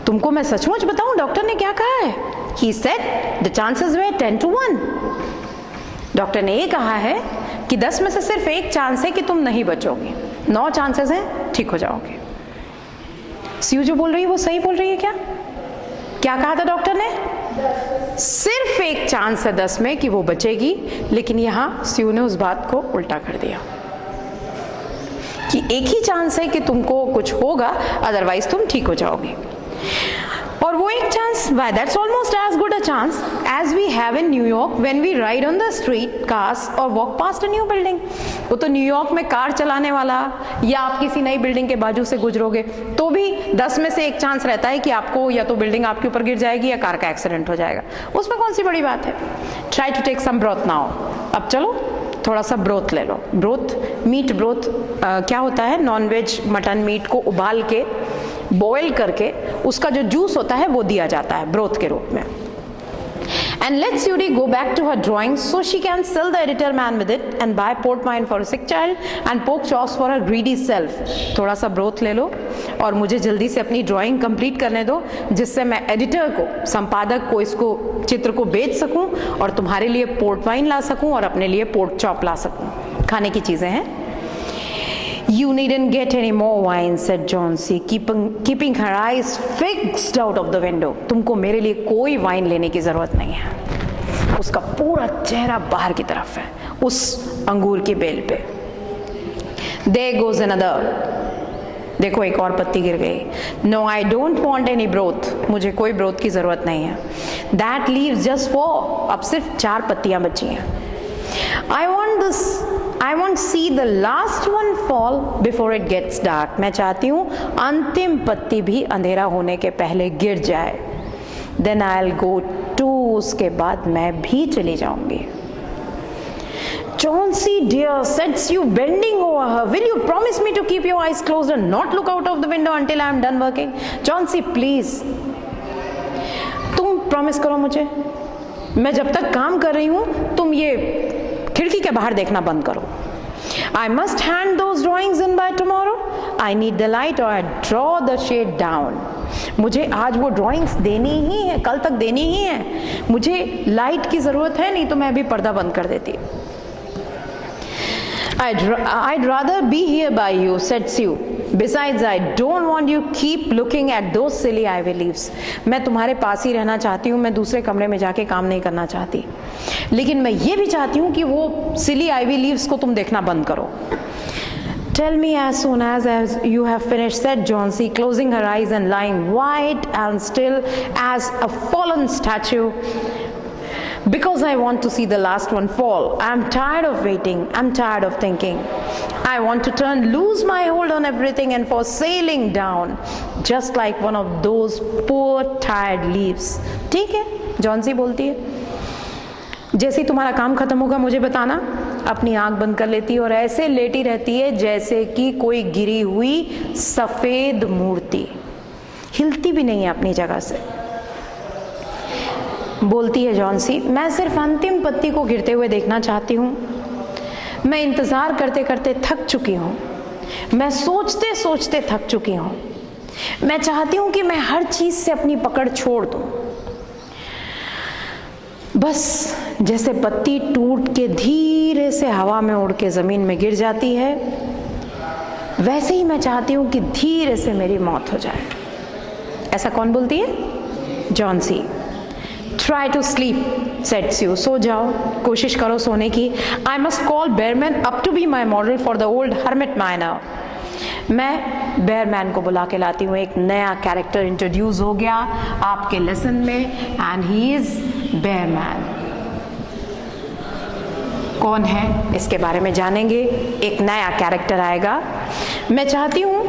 A: तुमको मैं सचमुच बताऊं डॉक्टर ने क्या कहा है? He said the chances were 10 to 1. Doctor ने ये कहा है कि 10 में से सिर्फ एक चांस है कि तुम नहीं बचोगी, 9 चांसेस हैं ठीक हो जाओगे. स्यू जो बोल रही है वो सही बोल रही है क्या? क्या कहा था डॉक्टर ने? सिर्फ एक चांस है 10 में कि वो बचेगी, लेकिन यहां स्यू ने उस बात को उल्टा कर दिया कि एक ही चांस है कि तुमको कुछ होगा, अदरवाइज तुम ठीक हो जाओगी. और वो एक chance, why that's almost as good a chance as we have in New York when we ride on the street cars or walk past a new building. वो तो न्यूयॉर्क में कार चलाने वाला या आप किसी नई बिल्डिंग के बाजू से गुजरोगे तो भी 10 में से एक चांस रहता है कि आपको या तो बिल्डिंग आपके ऊपर गिर जाएगी या कार का एक्सीडेंट हो जाएगा. उसमें कौन सी बड़ी बात है? Try to take some broth now. अब चलो थोड़ा सा ब्रोथ ले लो. ब्रोथ, मीट ब्रोथ क्या होता है? नॉनवेज मटन मीट को उबाल के बॉयल करके उसका जो जूस होता है वो दिया जाता है ब्रोथ के रूप में. And let Suri go back to her drawing so she can sell the editor man with it and buy port wine for a sick child and pork chops for her greedy self. थोड़ा सा broth ले लो और मुझे जल्दी से अपनी drawing complete करने दो, जिससे मैं एडिटर को, संपादक को, इसको चित्र को बेच सकूं और तुम्हारे लिए पोर्ट वाइन ला सकूं और अपने लिए पोर्क चॉप ला सकूं. खाने की चीजें हैं. You needn't get any more wine, said Johnsy, keeping her eyes fixed out of the window. तुमको मेरे लिए कोई वाइन लेने की जरूरत नहीं है. उसका पूरा चेहरा बाहर की तरफ है, उस अंगूर की बेल पे. There goes another. देखो एक और पत्ती गिर गई. No, I don't want any broth. मुझे कोई ब्रोथ की जरूरत नहीं है. That leaves just 4. अब सिर्फ 4 पत्तियां बची हैं. I want see the last one fall before it gets dark. मैं चाहती हूँ अंतिम पत्ती भी अंधेरा होने के पहले गिर जाए. Then I'll go too. उसके बाद मैं भी चली जाऊंगी. Chauncey dear, said Sue, bending over her, will you promise me to keep your eyes closed and not look out of the window until I am done working? Chauncey, please. तुम promise करो मुझे, मैं जब तक काम कर रही हूँ तुम ये खिड़की के बाहर देखना बंद करो. I must hand those drawings in by tomorrow. I need the light or I draw the shade down. मुझे आज वो ड्राइंग्स देनी ही है, कल तक देनी ही है. मुझे लाइट की जरूरत है, नहीं तो मैं भी पर्दा बंद कर देती. I'd rather be here by you, said Sue. Besides, I don't want you keep looking at those silly ivy leaves. मैं तुम्हारे पास ही रहना चाहती हूँ, मैं दूसरे कमरे में जाके काम नहीं करना चाहती. लेकिन मैं ये भी चाहती हूँ कि वो silly ivy leaves को तुम देखना बंद करो. Tell me as soon as you have finished, said Johnsy, closing her eyes and lying white and still as a fallen statue. Because I want to see the last one fall. I'm tired of waiting. I'm tired of thinking. I want to lose my hold on everything and for sailing down, just like one of those poor tired leaves. ठीक है, Johnsy बोलती है. जैसे ही तुम्हारा काम खत्म होगा मुझे बताना. अपनी आंख बंद कर लेती है और ऐसे लेटी रहती है जैसे कि कोई गिरी हुई सफेद मूर्ति, हिलती भी नहीं है अपनी जगह से. बोलती है जॉन्सी, मैं सिर्फ अंतिम पत्ती को गिरते हुए देखना चाहती हूँ. मैं इंतज़ार करते करते थक चुकी हूँ. मैं सोचते सोचते थक चुकी हूँ. मैं चाहती हूँ कि मैं हर चीज़ से अपनी पकड़ छोड़ दूँ. बस जैसे पत्ती टूट के धीरे से हवा में उड़ के ज़मीन में गिर जाती है, वैसे ही मैं चाहती हूँ कि धीरे से मेरी मौत हो जाए. ऐसा कौन बोलती है? Johnsy. Try to sleep, said Sue. सो जाओ, कोशिश करो सोने की. I must call Behrman up to be my model for the old hermit miner. मैं बेयरमैन को बुला के लाती हूँ। एक नया कैरेक्टर इंट्रोड्यूस हो गया आपके लेसन में, एंड ही इज बेयरमैन। कौन है इसके बारे में जानेंगे, एक नया कैरेक्टर आएगा। मैं चाहती हूँ,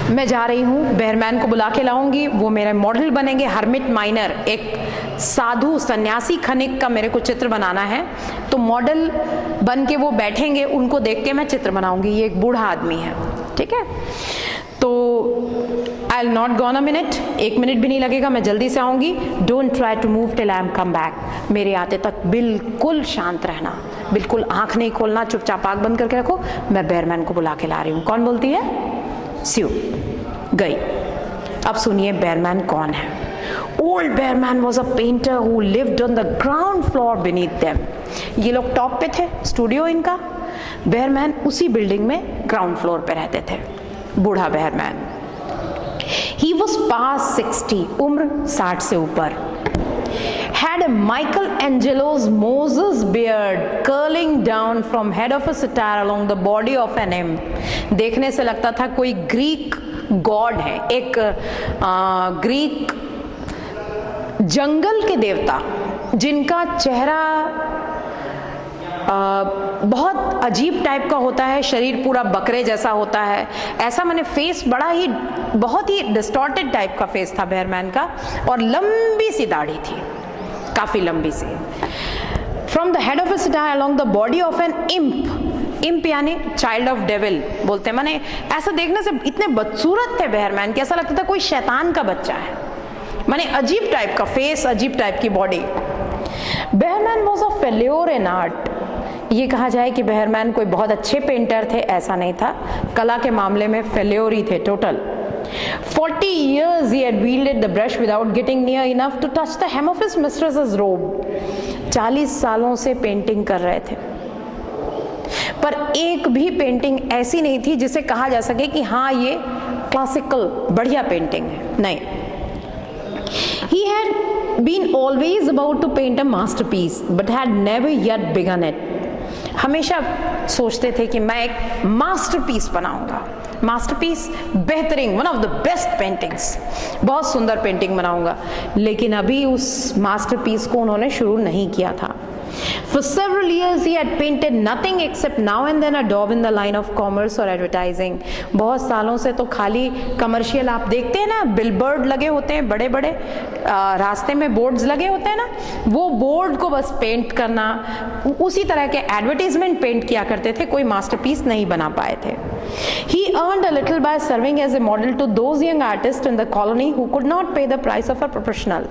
A: मैं जा रही हूँ, बेयरमैन को बुला के लाऊंगी, वो मेरे मॉडल बनेंगे। हर्मिट माइनर, एक साधु सन्यासी खनिक का मेरे को चित्र बनाना है, तो मॉडल बन के वो बैठेंगे, उनको देख के मैं चित्र बनाऊंगी। ये एक बूढ़ा आदमी है, ठीक है। तो I will not gone a minute, 1 minute भी नहीं लगेगा, मैं जल्दी से आऊंगी। Don't try to move till I am come back. मेरे आते तक बिल्कुल शांत रहना, बिल्कुल आंख नहीं खोलना, चुपचाप आंख बंद करके रखो। मैं बेयरमैन को बुला के ला रही हूँ। कौन बोलती है? स्यू गई। अब सुनिए बेयरमैन कौन है। Old Behrman was a painter who lived on the ground floor beneath them. ये लोग टॉप पे थे, स्टूडियो इनका। बेयरमैन उसी बिल्डिंग में ग्राउंड फ्लोर पे रहते थे। बूढ़ा बेयरमैन, ही वॉज पास 60, उम्र 60 से ऊपर। Had a Michelangelo's Moses beard curling down from head of a satyr along the body of an imp। देखने से लगता था कोई ग्रीक गॉड है, एक ग्रीक जंगल के देवता जिनका चेहरा बहुत अजीब टाइप का होता है, शरीर पूरा बकरे जैसा होता है। ऐसा मैंने फेस बड़ा ही, बहुत ही डिस्टॉर्टेड टाइप का फेस था बेयरमैन का, और लंबी सी दाढ़ी थी, काफी लंबी सी। From the head of a satyr along the body of an imp। Imp यानी चाइल्ड ऑफ डेविल बोलते हैं। माने ऐसा देखने से इतने बदसूरत थे बेयरमैन कि ऐसा लगता था कोई शैतान का बच्चा है। माने अजीब टाइप का फेस, अजीब टाइप की body. Behrman was a failure in art. ये कहा जाए कि बेयरमैन कोई बहुत अच्छे पेंटर थे, ऐसा नहीं था। कला के मामले में फेल्योर ही थे total. 40 years he had wielded the brush without getting near enough to touch the hem of his mistress's robe। 40 सालों से पेंटिंग कर रहे थे, पर एक भी पेंटिंग ऐसी नहीं थी जिसे कहा जा सके कि हाँ ये क्लासिकल बढ़िया पेंटिंग है, नहीं। He had been always about to paint a masterpiece but had never yet begun it। हमेशा सोचते थे कि मैं एक मास्टरपीस बनाऊंगा, मास्टरपीस बेहतरीन, one of the best paintings, बहुत सुंदर पेंटिंग बनाऊंगा, लेकिन अभी उस मास्टरपीस को उन्होंने शुरू नहीं किया था। For several years he had painted nothing except now and then a daub in the line of commerce or advertising। बहुत सालों से तो खाली कमर्शियल, आप देखते हैं ना बिलबोर्ड लगे होते हैं, बड़े बड़े रास्ते में बोर्ड्स लगे होते हैं ना, वो बोर्ड को बस पेंट करना, उसी तरह के एडवर्टीजमेंट पेंट किया करते थे, कोई मास्टरपीस नहीं बना पाए थे। He earned a little by serving as a model to those young artists in the colony who could not pay the price of a professional।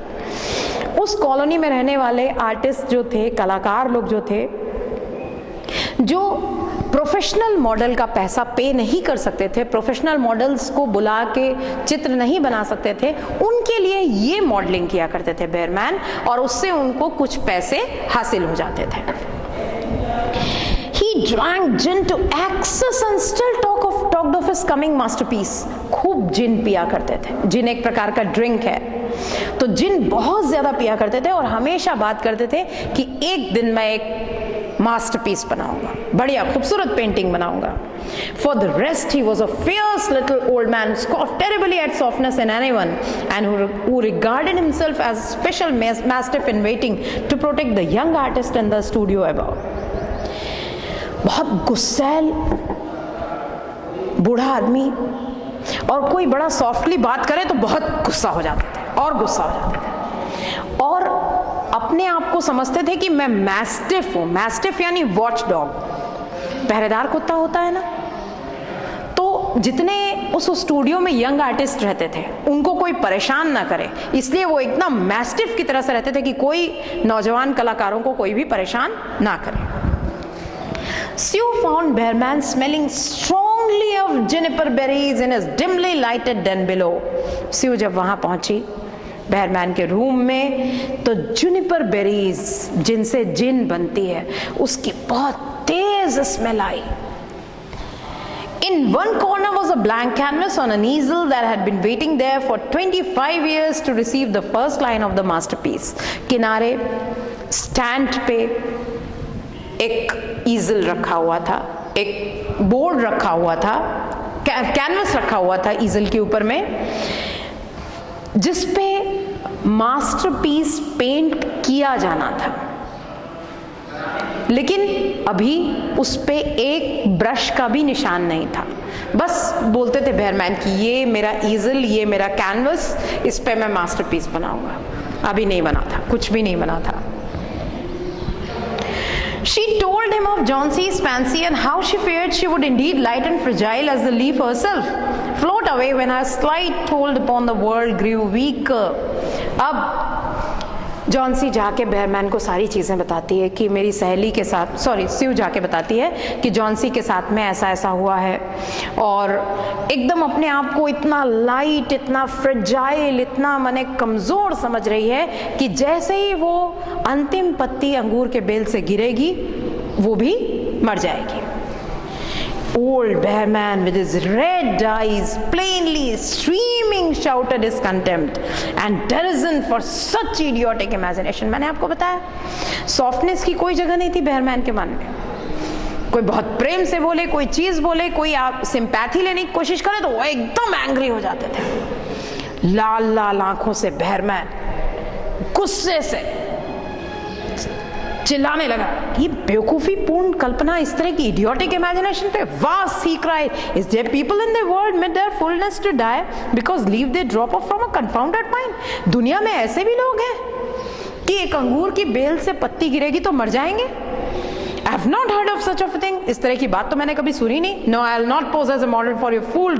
A: उस कॉलोनी में रहने वाले आर्टिस्ट जो थे, कलाकार लोग जो थे, जो प्रोफेशनल मॉडल का पैसा पे नहीं कर सकते थे, प्रोफेशनल मॉडल्स को बुला के चित्र नहीं बना सकते थे, उनके लिए ये मॉडलिंग किया करते थे बेयरमैन, और उससे उनको कुछ पैसे हासिल हो जाते थे। He drank gin to excess and still talked of his coming masterpiece। खूब जिन पिया करते थे। जिन एक प्रकार का ड्रिंक है, तो जिन बहुत ज्यादा पिया करते थे और हमेशा बात करते थे कि एक दिन मैं एक मास्टरपीस बनाऊंगा, बढ़िया खूबसूरत पेंटिंग बनाऊंगा। For the rest he was a fierce little old man who scoffed terribly at softness in anyone and who regarded himself as a special mastiff in waiting to protect the young artist in the studio above। बहुत गुस्सैल बूढ़ा आदमी, और कोई बड़ा softly बात करे तो बहुत गुस्सा हो जाते थे, और गुस्सा हो जाते थे, और अपने आप को समझते थे कि मैं मैस्टिफ हूं। मैस्टिफ यानी वॉच डॉग, पहरेदार कुत्ता होता है ना। तो जितने उस स्टूडियो में यंग आर्टिस्ट रहते थे उनको कोई परेशान ना करे, इसलिए वो एकदम मैस्टिफ की तरह से रहते थे कि कोई नौजवान कलाकारों को कोई भी परेशान ना करे। Sue found Bearman smelling strongly of juniper berries in his dimly lighted den below। Sue जब वहां पहुंची बेयरमैन के रूम में, तो जूनिपर बेरीज जिनसे जिन बनती है उसकी बहुत तेज स्मेल आई। In one corner was a blank canvas on an easel that had been waiting there for 25 years to receive the first line of the masterpiece। किनारे स्टैंड पे एक ईजल रखा हुआ था, एक बोर्ड रखा हुआ था, कैनवस रखा हुआ था ईजल के ऊपर में, जिस पे मास्टरपीस पेंट किया जाना था, लेकिन अभी उस पे एक ब्रश का भी निशान नहीं था। बस बोलते थे बेयरमैन कि ये मेरा ईजल, ये मेरा कैनवस, इस पे मैं मास्टरपीस बनाऊंगा। अभी नहीं बना था, कुछ भी नहीं बना था। She told him of Johnson's fancy and how she feared she would indeed light and fragile as the leaf herself, float away when her slight hold upon the world grew weaker. अब Johnsy जाके बेयरमैन को सारी चीज़ें बताती है कि मेरी सहेली के साथ, स्यू जाके बताती है कि जॉन्सी के साथ में ऐसा ऐसा हुआ है, और एकदम अपने आप को इतना लाइट, इतना फ्रेजाइल, इतना माने कमज़ोर समझ रही है कि जैसे ही वो अंतिम पत्ती अंगूर के बेल से गिरेगी वो भी मर जाएगी। Old Bearman with his red eyes plainly streaming shouted his contempt and derision for such idiotic imagination. मैंने आपको बताया सॉफ्टनेस की कोई जगह नहीं थी बेयरमैन के मन में। कोई बहुत प्रेम से बोले, कोई चीज बोले, कोई आप सिंपैथी लेने की कोशिश करे तो वो एकदम एंग्री हो जाते थे। लाल लाल आंखों से बेयरमैन गुस्से से चिल्लाने लगा, ये बेवकूफी पूर्ण कल्पना, इस तरह की इडियोटिक इमेजिनेशन पे vast he cried, is there people in the world mit their fullness to die because leave they drop off from a confounded mind. दुनिया में ऐसे भी लोग हैं कि एक अंगूर की बेल से पत्ती गिरेगी तो मर जाएंगे। I have not heard of such of a thing. इस तरह की बात तो मैंने कभी सुनी नहीं। No, I will not pose as a model for your fool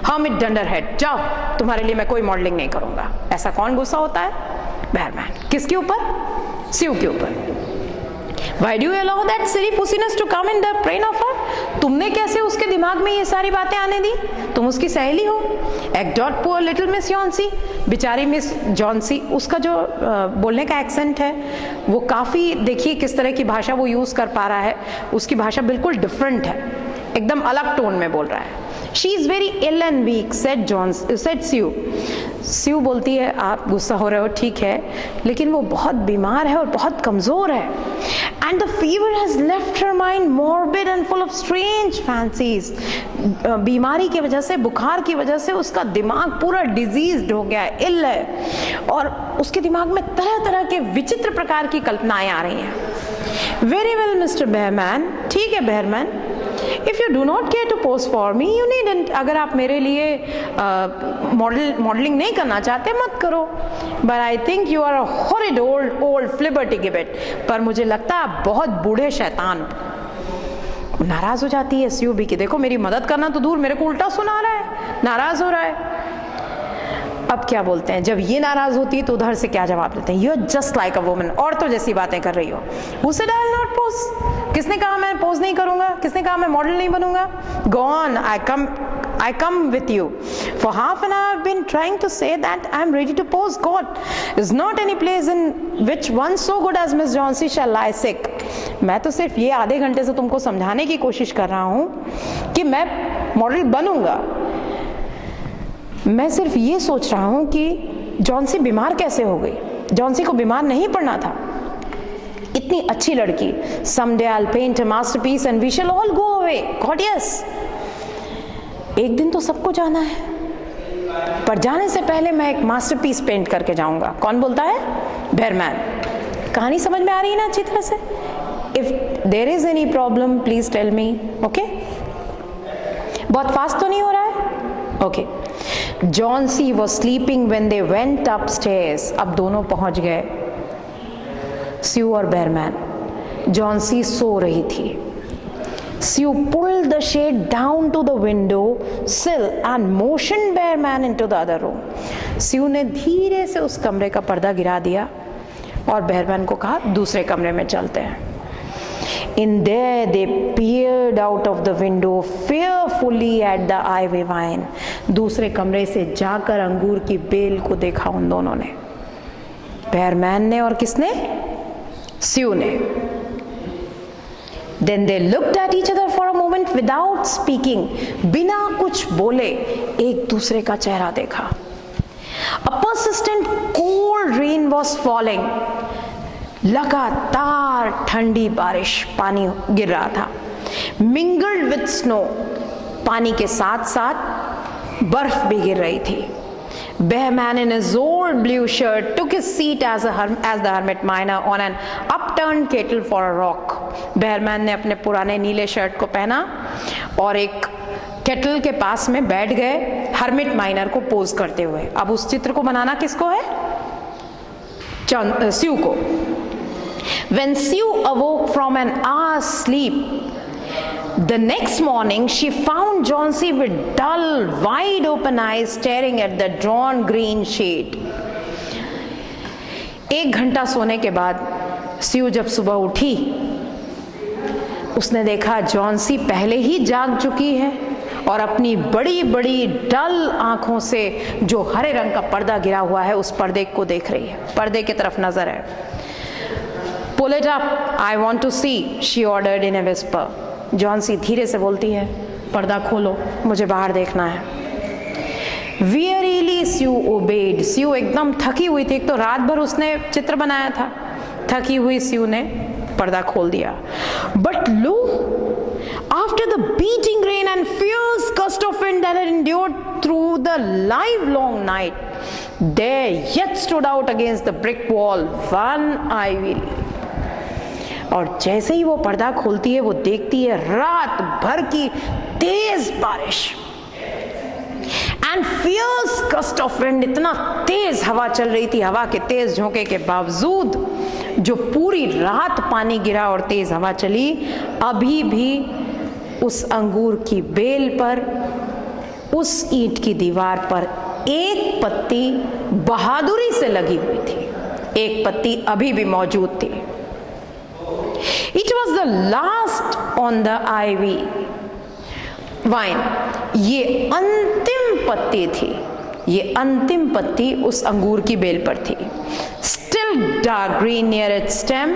A: hermit dunderhead. जाओ, तुम्हारे लिए मैं कोई मॉडलिंग नहीं करूंगा। ऐसा कौन गुस्सा होता है? बेयरमैन। किसके ऊपर? स्यू के ऊपर। Why do you allow that silly pussiness to come in the brain of her? तुमने कैसे उसके दिमाग में ये सारी बातें आने दी? तुम उसकी सहेली हो। Ekdot poor little Miss Jonsy, बेचारी मिस जॉन्सी, उसका जो बोलने का एक्सेंट है वो काफ़ी, देखिए किस तरह की भाषा वो यूज़ कर पा रहा है, उसकी भाषा बिल्कुल डिफरेंट है, एकदम अलग टोन में बोल रहा है। She is very ill and weak, said Sue. स्यू बोलती है आप गुस्सा हो रहे हो, ठीक है, लेकिन वो बहुत बीमार है और बहुत कमज़ोर है। And the fever has left her mind morbid and full of strange fancies. बीमारी की वजह से, बुखार की वजह से उसका दिमाग पूरा डिजीज्ड हो गया है, इल है, और उसके दिमाग में तरह तरह के विचित्र प्रकार की कल्पनाएं आ रही हैं। Very well, Mr. Bearman, ठीक है बेयरमैन, If you do not care to pose for me, you needn't. अगर आप मेरे लिए मॉडलिंग नहीं करना चाहते मत करो। But I think you are a horrid old flibbertigibbet. पर मुझे लगता है आप बहुत बूढ़े शैतान हो। नाराज हो जाती है स्यू भी कि देखो मेरी मदद करना तो दूर, मेरे को उल्टा सुना रहा है, नाराज हो रहा है। अब क्या बोलते हैं, जब ये नाराज होती है तो उधर से क्या जवाब देते हैं? You are just like a woman, औरतों जैसी बातें कर रही हो। Who said I will not pose? किसने कहा मैं पोज नहीं करूंगा? किसने कहा मैं मॉडल नहीं बनूंगा? Go on, I come with you. For half an hour I've been trying to say that I'm ready to pose. God is not any place in which one so good as Miss Jonsy shall lie sick. मैं तो सिर्फ ये आधे घंटे से तुमको समझाने की कोशिश कर रहा हूँ कि मैं मॉडल बनूंगा। मैं सिर्फ ये सोच रहा हूँ कि जॉन्सी बीमार कैसे हो गई। जॉन्सी को बीमार नहीं पड़ना था, इतनी अच्छी लड़की। Someday I'll paint a masterpiece and we shall all go away. God yes. एक दिन तो सबको जाना है, पर जाने से पहले मैं एक मास्टरपीस पेंट करके जाऊंगा। कौन बोलता है? बेयरमैन। कहानी समझ में आ रही है ना अच्छी तरह से? If there is any problem, please tell me. Okay? बहुत फास्ट तो नहीं हो रहा है? Okay. Jonsy was sleeping when they went upstairs. अब दोनों पहुंच गए, स्यू और बेयरमैन। जॉन्सी सो रही थी। स्यू pulled the shade down to the window sill and motioned Bearman into the other room. स्यू ने धीरे से उस कमरे का पर्दा गिरा दिया और बेयरमैन को कहा दूसरे कमरे में चलते हैं। In there they peered out of the window fearfully at the ivy vine. दूसरे कमरे से जाकर अंगूर की बेल को देखा उन दोनों ने, बेयरमैन ने और किसने? स्यू ने। Then they looked at each other for a moment without speaking. बिना कुछ बोले एक दूसरे का चेहरा देखा। A persistent cold rain was falling. लगातार ठंडी बारिश, पानी गिर रहा था। मिंगल्ड विथ स्नो, पानी के साथ साथ बर्फ भी गिर रही थी। Behrman in his old blue shirt took his seat as the hermit miner on an upturned kettle for a rock. Behrman ने अपने पुराने नीले शर्ट को पहना और एक केटल के पास में बैठ गए, हर्मिट माइनर को पोज करते हुए। अब उस चित्र को बनाना किसको है? स्यू को। When Sue awoke from an hour's sleep, the next morning she found Johnsy with dull, wide-open eyes staring at the drawn green shade. 1 घंटा सोने के बाद स्यू जब सुबह उठी, उसने देखा जॉन्सी पहले ही जाग चुकी है और अपनी बड़ी बड़ी डल आंखों से जो हरे रंग का पर्दा गिरा हुआ है उस पर्दे को देख रही है, पर्दे की तरफ नजर है। Pull it up, I want to see, she ordered in a whisper. Johnsy धीरे से बोलती है, पर्दा खोलो, मुझे बाहर देखना है। Wearily Sue obeyed. Sue एकदम थकी हुई थी, एक तो रात भर उसने चित्र बनाया था। थकी हुई Sue ने पर्दा खोल दिया। But lo, after the beating rain and fierce gust of wind that had endured through the livelong night, there yet stood out against the brick wall one ivy leaf. और जैसे ही वो पर्दा खोलती है, वो देखती है रात भर की तेज बारिश and fierce gust of wind, इतना तेज हवा चल रही थी। हवा के तेज झोंके के बावजूद जो पूरी रात पानी गिरा और तेज हवा चली, अभी भी उस अंगूर की बेल पर, उस ईंट की दीवार पर एक पत्ती बहादुरी से लगी हुई थी, एक पत्ती अभी भी मौजूद थी। It was the last on the ivy vine. ये अंतिम पत्ती थी, ये अंतिम पत्ती उस अंगूर की बेल पर थी। Still dark green near its stem,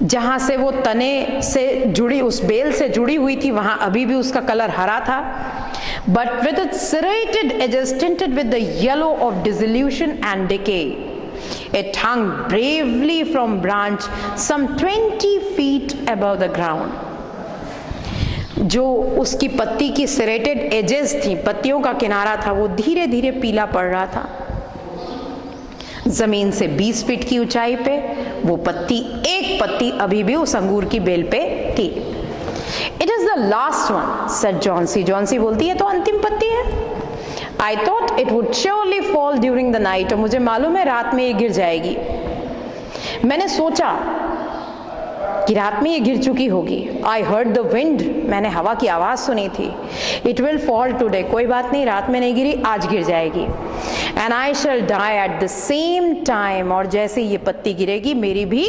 A: जहां से वो तने से जुड़ी, उस बेल से जुड़ी हुई थी, वहां अभी भी उसका कलर हरा था। But with its serrated edges tinted with the yellow of dissolution and decay, it hung bravely from branch some 20 feet above the ground. जो उसकी पत्ती की सेरेटेड एजेस थी, पत्तियों का किनारा था, वो धीरे धीरे पीला पड़ रहा था। जमीन से 20 फीट की ऊंचाई पे वो पत्ती, एक पत्ती अभी भी उस अंगूर की बेल पे थी। It is the last one, said Johnsy. Johnsy बोलती है तो अंतिम पत्ती है। I thought it would surely fall during the night. और मुझे मालूम है रात में ये गिर जाएगी। मैंने सोचा कि रात में ये गिर चुकी होगी। I heard the wind. मैंने हवा की आवाज सुनी थी। It will fall today. कोई बात नहीं, रात में नहीं गिरी, आज गिर जाएगी। And I shall die at the same time. और जैसे ये पत्ती गिरेगी, मेरी भी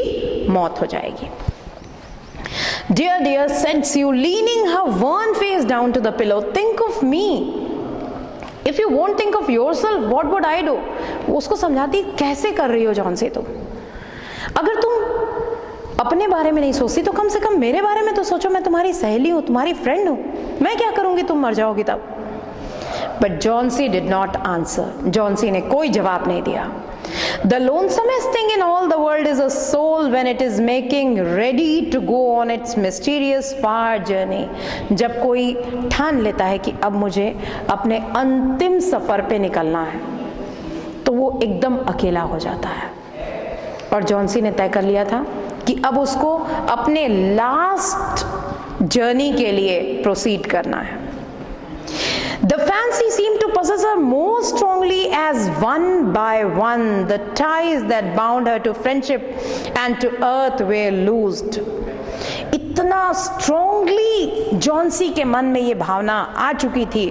A: मौत हो जाएगी। Dear, dear, said Sue, leaning her worn face down to the pillow. Think of me. If you won't think of yourself, what would I do? उसको समझाती, कैसे कर रही हो जॉन्सी तुम? अगर तुम अपने बारे में नहीं सोचती तो कम से कम मेरे बारे में तो सोचो। मैं तुम्हारी सहेली हूँ, तुम्हारी फ्रेंड हूँ। मैं क्या करूँगी तुम मर जाओगी तब? But Johnsy did not answer. Johnsy ने कोई जवाब नहीं दिया। The lonesomest thing in all the world is a soul when it is making ready to go on its mysterious far journey. जब कोई ठान लेता है कि अब मुझे अपने अंतिम सफर पे निकलना है, तो वो एकदम अकेला हो जाता है। और जॉन्सी ने तय कर लिया था कि अब उसको अपने लास्ट जर्नी के लिए प्रोसीड करना है। The fancy seemed to possess her more strongly as one by one the ties that bound her to friendship and to earth were loosed. इतना strongly जॉन्सी के मन में ये भावना आ चुकी थी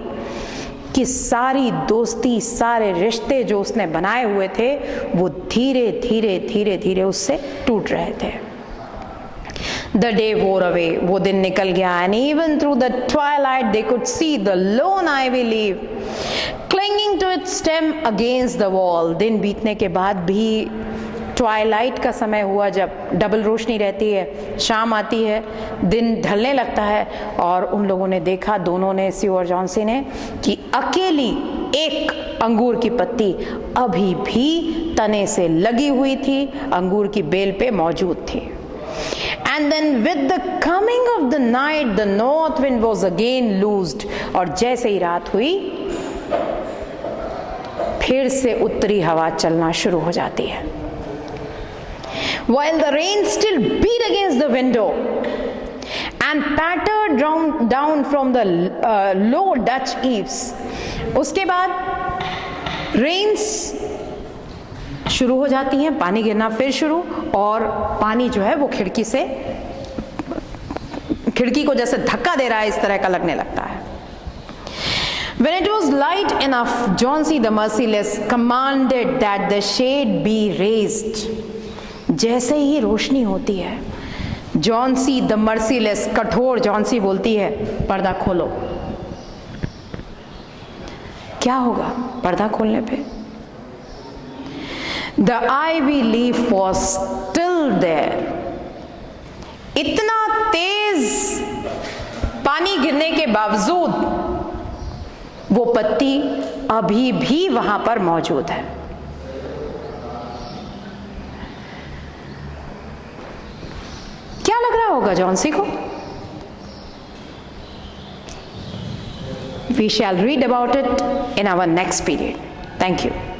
A: कि सारी दोस्ती, सारे रिश्ते जो उसने बनाए हुए थे, वो धीरे धीरे धीरे धीरे उससे टूट रहे थे। The day wore away. वो दिन निकल गया and even through the twilight they could see the lone ivy leaf clinging to its stem against the wall. दिन बीतने के बाद भी ट्वाइलाइट का समय हुआ, जब डबल रोशनी रहती है, शाम आती है, दिन ढलने लगता है, और उन लोगों ने देखा, दोनों ने, स्यू और जॉन्सी ने, कि अकेली एक अंगूर की पत्ती अभी भी तने से लगी हुई थी, अंगूर की बेल पे मौजूद थी। And then with the coming of the night, the north wind was again loosed. और जैसे ही रात हुई, फिर से उत्तरी हवा चलना शुरू हो जाती है. While the rain still beat against the window and pattered down from the low Dutch eaves. उसके बाद रेन्स शुरू हो जाती हैं, पानी गिरना फिर शुरू, और पानी जो है वो खिड़की को जैसे धक्का दे रहा है, इस तरह का लगने लगता है. When it was light enough, Johnsy the merciless commanded that the shade be raised. जैसे ही रोशनी होती है, जॉन्सी द मर्सीलेस, कठोर जॉन्सी बोलती है, पर्दा खोलो. क्या होगा पर्दा खोलने पे? The ivy leaf was still there. इतना तेज पानी गिरने के बावजूद वो पत्ती अभी भी वहां पर मौजूद है. क्या लग रहा होगा जॉन्सी को? We shall read about it in our next period. Thank you.